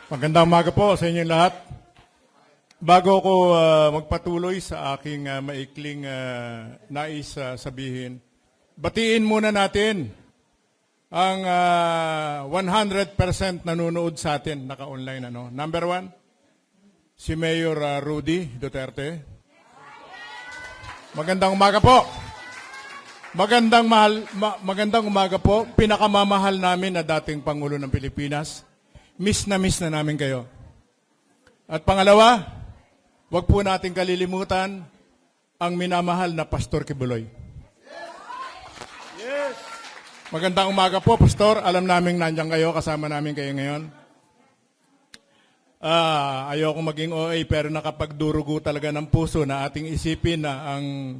Magandang umaga po sa inyong lahat. Bago ako magpatuloy sa aking maikling nais sabihin, batiin muna natin ang 100% nanonood sa atin, naka-online. Number one, si Mayor Rudy Duterte. Magandang umaga po. Magandang umaga po. Pinakamamahal namin na dating Pangulo ng Pilipinas. Miss na namin kayo. At pangalawa, wag po natin kalilimutan ang minamahal na Pastor Kibuloy. Yes. Magandang umaga po, Pastor. Alam namin nandiyan kayo, kasama namin kayo ngayon. Ayoko maging OA pero nakapagdurugo talaga ng puso na ating isipin na ang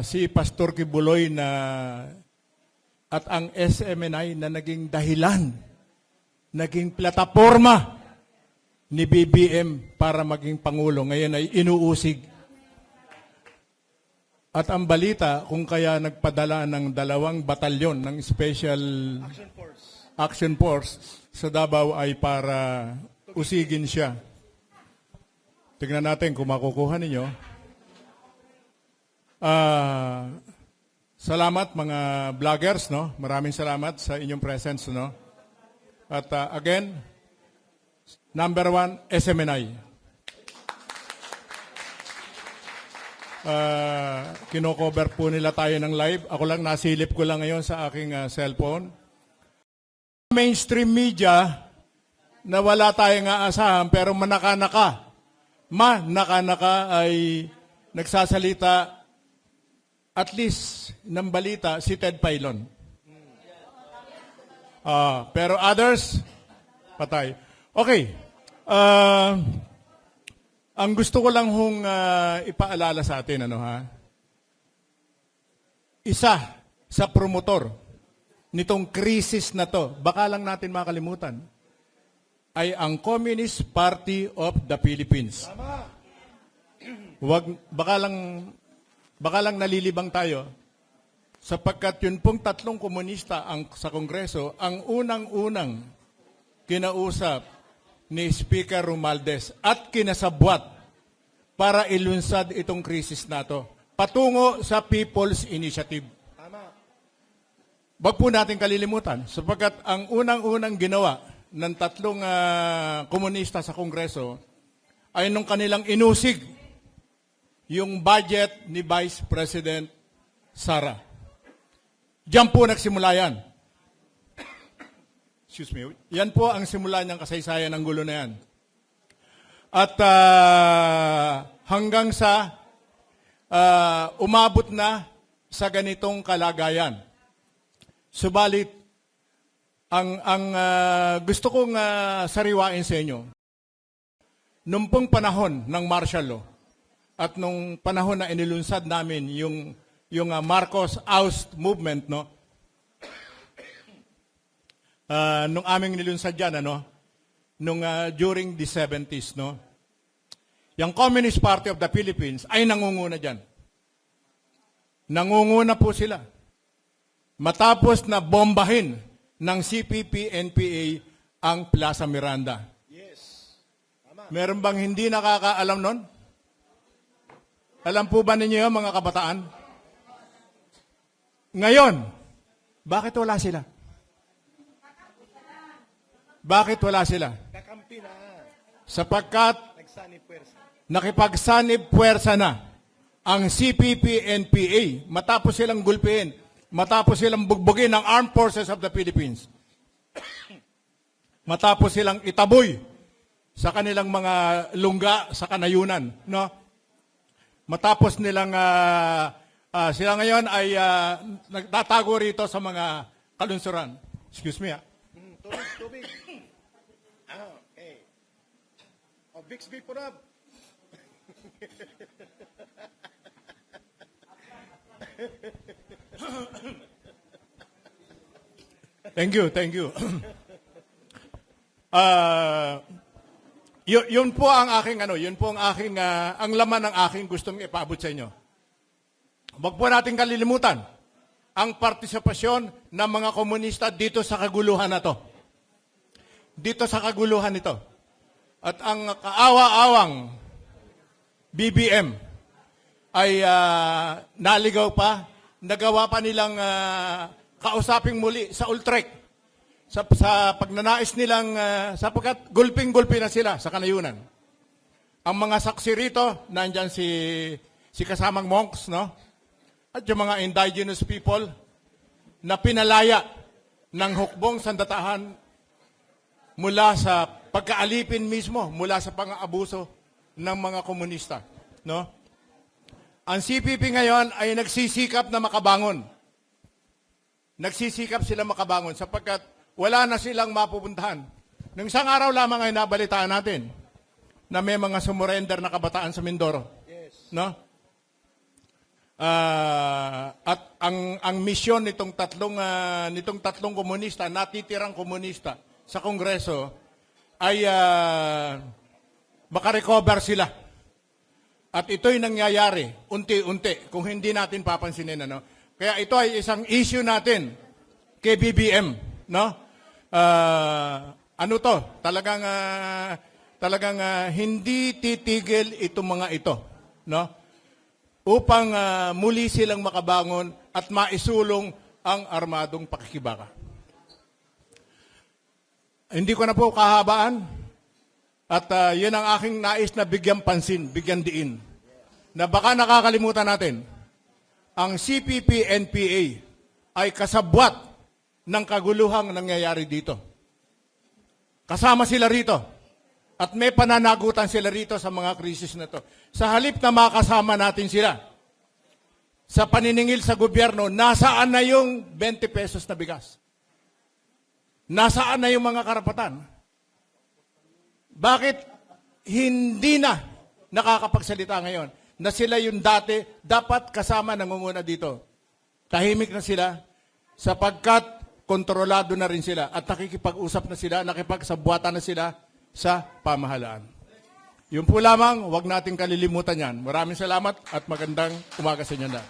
si Pastor Kibuloy na at ang SMNI na naging dahilan, naging plataforma ni BBM para maging Pangulo. Ngayon ay inuusig. At ang balita kung kaya nagpadala ng 2 batalyon ng Special Action Force sa Davao ay para usigin siya. Tignan natin kung makukuha ninyo. Salamat mga vloggers, no? Maraming salamat sa inyong presence, no? At again, number 1, SMNI. Kino-cover po nila tayo ng live. Ako lang, nasilip ko lang ngayon sa aking cellphone. Mainstream media na wala tayong aasahan pero manaka-naka ay nagsasalita at least ng balita si Ted Filon. Pero others, patay. Okay. Ang gusto ko lang hong ipaalala sa atin, isa sa promotor nitong krisis na to, baka lang natin makalimutan, ay ang Communist Party of the Philippines. Baka lang nalilibang tayo, sapagkat yun pong 3 komunista sa Kongreso, ang unang-unang kinausap ni Speaker Romualdez at kinasabwat para ilunsad itong krisis na to patungo sa People's Initiative. Wag po natin kalilimutan, sapagkat ang unang-unang ginawa ng 3 komunista sa Kongreso ay nung kanilang inusig yung budget ni Vice President Sara. Diyan po nagsimula yan. Excuse me. Yan po ang simula niyang kasaysayan ng gulo na yan. At hanggang sa umabot na sa ganitong kalagayan. Subalit, ang gusto kong sariwain sa inyo, nung pong panahon ng martial law at nung panahon na inilunsad namin yung Marcos oust movement, no? Nung aming nilunsad yan, during the 70s, no? Yung Communist Party of the Philippines ay nangunguna dyan. Nangunguna po sila. Matapos na bombahin ng CPP-NPA ang Plaza Miranda. Yes. Meron bang hindi nakakaalam nun? Alam po ba ninyo yun, mga kabataan? Ngayon, bakit wala sila? Bakit wala sila? Kakampi na. Sapagkat Nagsanib puwersa. nakipagsanib puwersa na ang CPP-NPA matapos silang gulpihin, matapos silang bugbugin ng Armed Forces of the Philippines. Matapos silang itaboy sa kanilang mga lungga sa kanayunan, no? Matapos nilang sila ngayon ay nagtatago rito sa mga kalunsuran. Excuse me, Tubig. Okay. Bixby Purab. Thank you. Yun po ang aking ang laman ng aking gustong ipaabot sa inyo. Wag po natin kalilimutan ang partisipasyon ng mga komunista dito sa kaguluhan na to. dito sa kaguluhan ito. At ang kaawa-awang BBM ay naligaw pa, nagawa pa nilang kausaping muli sa Ultrek sa pagnanais nilang sapagkat gulping-gulpi na sila sa kanayunan. Ang mga saksi rito, nandyan si kasamang monks, no? At yung mga indigenous people na pinalaya ng hukbong sandatahan mula sa pagkaalipin mismo, mula sa pang-aabuso ng mga komunista, no? Ang CPP ngayon ay nagsisikap na makabangon. Nagsisikap sila makabangon sapagkat wala na silang mapupuntahan. Nung isang araw lamang ay nabalitaan natin na may mga sumurrender na kabataan sa Mindoro. Yes. No? At ang misyon nitong tatlong komunista, natitirang komunista sa Kongreso ay makarecover sila. At ito'y nangyayari unti-unti kung hindi natin papansinin, ano. Kaya ito ay isang issue natin kay BBM, no? Ano to? Talagang hindi titigil itong mga ito, no? Upang muli silang makabangon at maisulong ang armadong pakikibaka. Hindi ko na po kahabaan at yun ang aking nais na bigyan pansin, bigyan diin. Na baka nakakalimutan natin, ang CPP-NPA ay kasabwat ng kaguluhang nangyayari dito. Kasama sila rito. At may pananagutan sila rito sa mga krisis na to. Sa halip na makasama natin sila sa paniningil sa gobyerno, nasaan na yung 20 pesos na bigas? Nasaan na yung mga karapatan? Bakit hindi na nakakapagsalita ngayon na sila yung dati dapat kasama nangunguna dito? Tahimik na sila sapagkat kontrolado na rin sila at nakikipag-usap na sila, nakipagsabwatan na sila sa pamahalaan. Yun po lamang, huwag nating kalilimutan yan. Maraming salamat at magandang umaga sa inyo na.